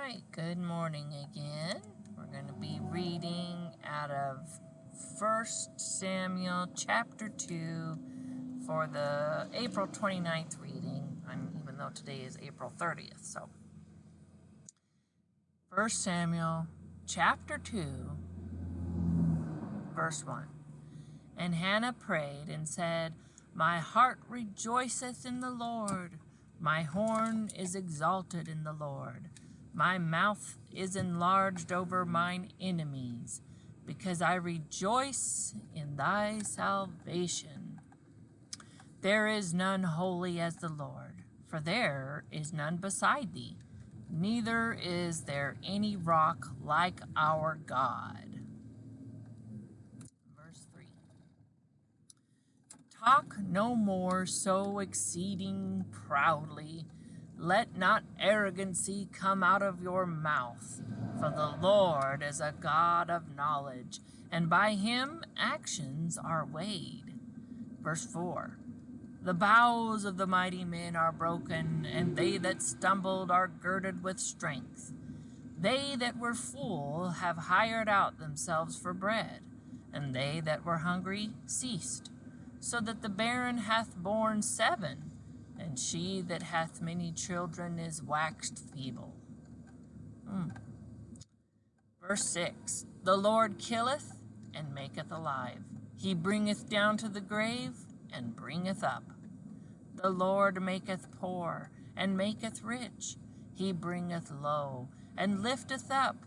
right, good morning again. We're going to be reading out of 1 Samuel chapter 2 for the April 29th reading, even though today is April 30th. So, 1 Samuel chapter 2, verse 1. And Hannah prayed and said, My heart rejoiceth in the Lord. My horn is exalted in the Lord. My mouth is enlarged over mine enemies, because I rejoice in thy salvation. There is none holy as the Lord, for there is none beside thee, neither is there any rock like our God. Verse 3. Talk no more so exceeding proudly. Let not arrogancy come out of your mouth. For the Lord is a God of knowledge, and by him actions are weighed. Verse 4. The bows of the mighty men are broken, and they that stumbled are girded with strength. They that were full have hired out themselves for bread, and they that were hungry ceased. So that the barren hath borne 7, and she that hath many children is waxed feeble. Verse 6. The Lord killeth and maketh alive. He bringeth down to the grave and bringeth up. The Lord maketh poor and maketh rich. He bringeth low and lifteth up.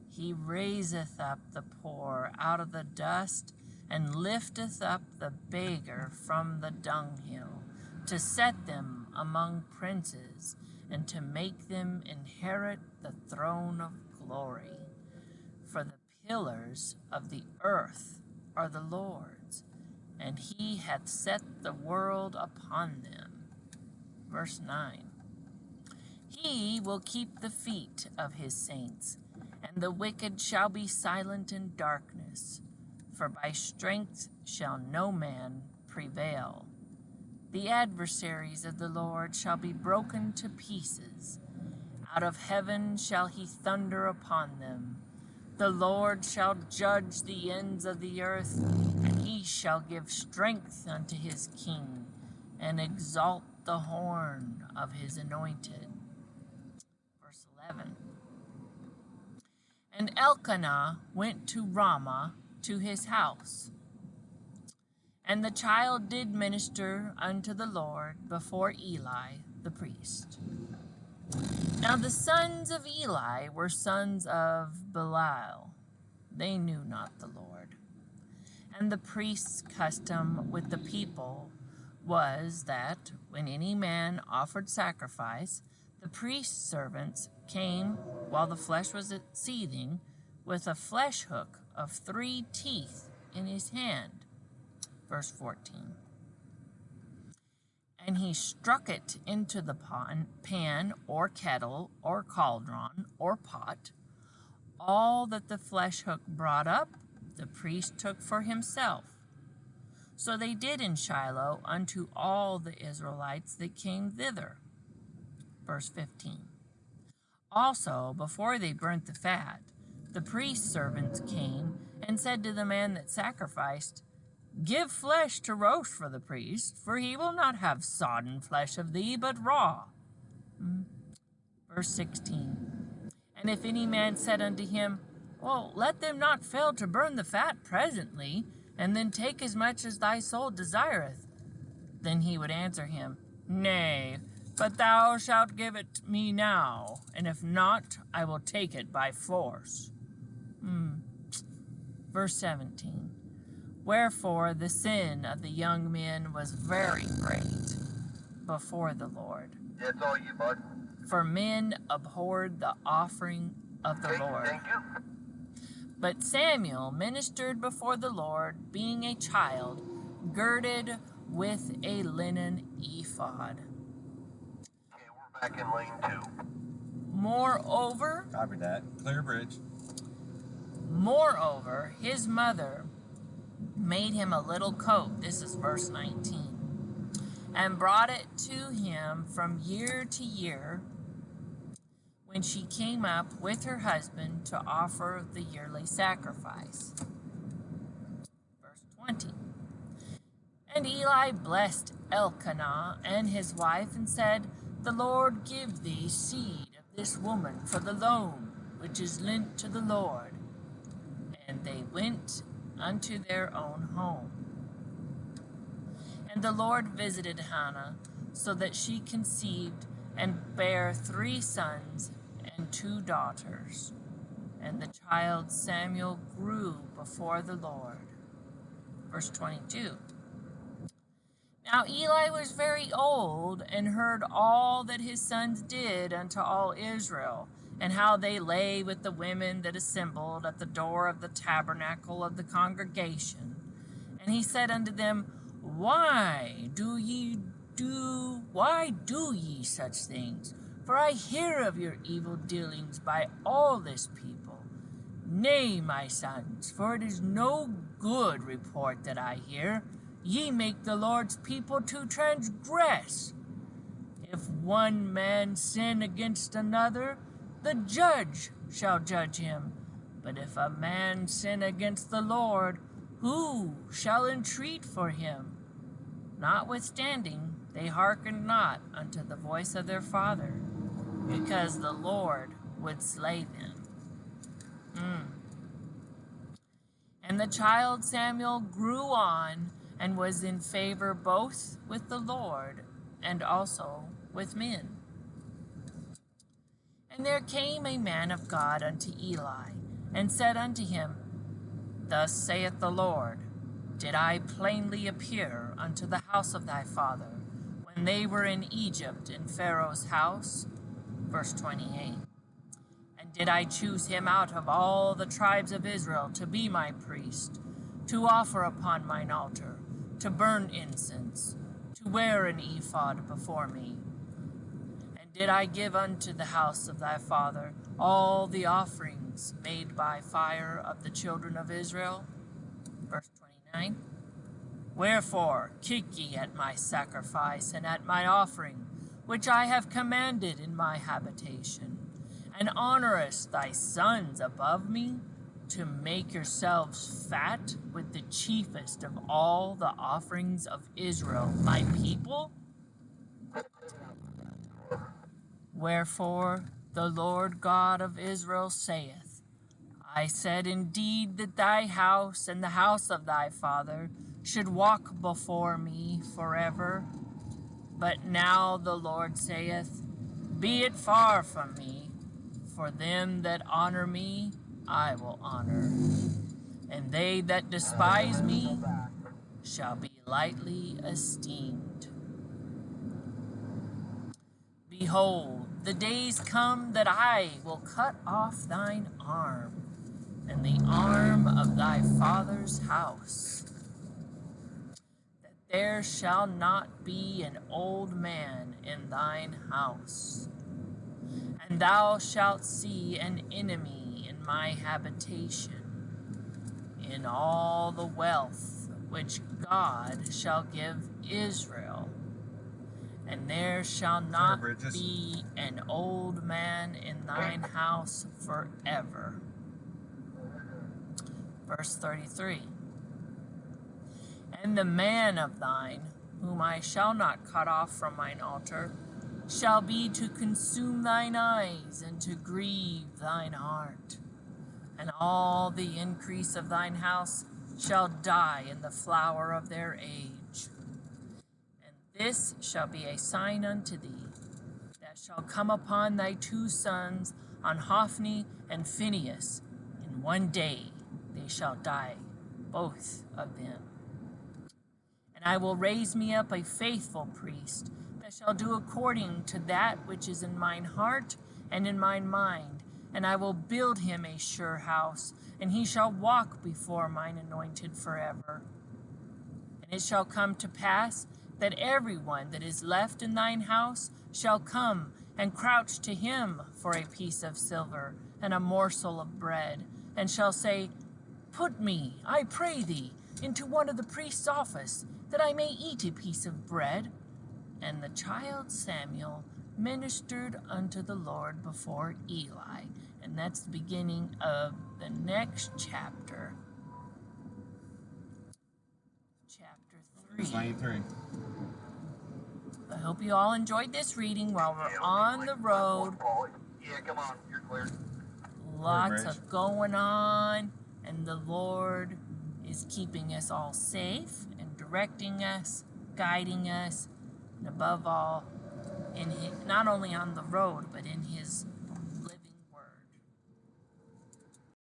He raiseth up the poor out of the dust, and lifteth up the beggar from the dunghill, to set them among princes, and to make them inherit the throne of glory. For the pillars of the earth are the Lord's, and he hath set the world upon them. Verse 9. He will keep the feet of his saints, and the wicked shall be silent in darkness. For by strength shall no man prevail. The adversaries of the Lord shall be broken to pieces. Out of heaven shall he thunder upon them. The Lord shall judge the ends of the earth, and he shall give strength unto his king, and exalt the horn of his anointed. Verse 11. And Elkanah went to Ramah to his house. And the child did minister unto the Lord before Eli the priest. Now the sons of Eli were sons of Belial. They knew not the Lord. And the priest's custom with the people was that when any man offered sacrifice, the priest's servants came while the flesh was seething, with a flesh hook of 3 teeth in his hand. Verse 14. And he struck it into the pan or kettle or cauldron or pot. All that the flesh hook brought up, the priest took for himself. So they did in Shiloh unto all the Israelites that came thither. Verse 15. Also, before they burnt the fat, the priest's servants came and said to the man that sacrificed, Give flesh to roast for the priest, for he will not have sodden flesh of thee, but raw. Verse 16. And if any man said unto him, Well, let them not fail to burn the fat presently, and then take as much as thy soul desireth, then he would answer him, Nay, but thou shalt give it me now, and if not, I will take it by force. Verse 17. Wherefore the sin of the young men was very great before the Lord. That's all you, bud. For men abhorred the offering of the Lord. Thank you. But Samuel ministered before the Lord, being a child, girded with a linen ephod. Okay, we're back in lane 2. Moreover, Copy that. Clear bridge. Moreover, his mother made him a little coat, this is verse 19, and brought it to him from year to year, when she came up with her husband to offer the yearly sacrifice. Verse 20. And Eli blessed Elkanah and his wife and said, The Lord give thee seed of this woman for the loan which is lent to the Lord. And they went unto their own home. And the Lord visited Hannah, so that she conceived and bare 3 sons and 2 daughters. And the child Samuel grew before the Lord. Verse 22. Now Eli was very old, and heard all that his sons did unto all Israel, and how they lay with the women that assembled at the door of the tabernacle of the congregation. And he said unto them, Why do ye such things? For I hear of your evil dealings by all this people. Nay, my sons, for it is no good report that I hear. Ye make the Lord's people to transgress. If one man sin against another, the judge shall judge him. But if a man sin against the Lord, who shall entreat for him? Notwithstanding, they hearkened not unto the voice of their father, because the Lord would slay them. And the child Samuel grew on, and was in favor both with the Lord and also with men. And there came a man of God unto Eli, and said unto him, Thus saith the Lord, Did I plainly appear unto the house of thy father, when they were in Egypt in Pharaoh's house? Verse 28. And did I choose him out of all the tribes of Israel to be my priest, to offer upon mine altar, to burn incense, to wear an ephod before me? And did I give unto the house of thy father all the offerings made by fire of the children of Israel? Verse 29. Wherefore kick ye at my sacrifice and at my offering, which I have commanded in my habitation, and honorest thy sons above me, to make yourselves fat with the chiefest of all the offerings of Israel, my people? Wherefore the Lord God of Israel saith, I said indeed that thy house and the house of thy father should walk before me forever. But now the Lord saith, Be it far from me, for them that honor me I will honor, and they that despise me shall be lightly esteemed. Behold, the days come that I will cut off thine arm, and the arm of thy father's house, that there shall not be an old man in thine house. And thou shalt see an enemy in my habitation, in all the wealth which God shall give Israel. And there shall not be an old man in thine house forever. Verse 33. And the man of thine, whom I shall not cut off from mine altar, shall be to consume thine eyes and to grieve thine heart. And all the increase of thine house shall die in the flower of their age. And this shall be a sign unto thee, that shall come upon thy 2 sons, on Hophni and Phinehas. In one day they shall die, both of them. And I will raise me up a faithful priest, that shall do according to that which is in mine heart and in mine mind. And I will build him a sure house, and he shall walk before mine anointed forever. And it shall come to pass that everyone that is left in thine house shall come and crouch to him for a piece of silver and a morsel of bread, and shall say, Put me, I pray thee, into one of the priest's office, that I may eat a piece of bread. And the child Samuel ministered unto the Lord before Eli. And that's the beginning of the next chapter. Chapter 3. 23. I hope you all enjoyed this reading while we're on the road. Yeah, come on, you're clear. Lots of going on, and the Lord is keeping us all safe and directing us, guiding us, and above all, not only on the road, but in His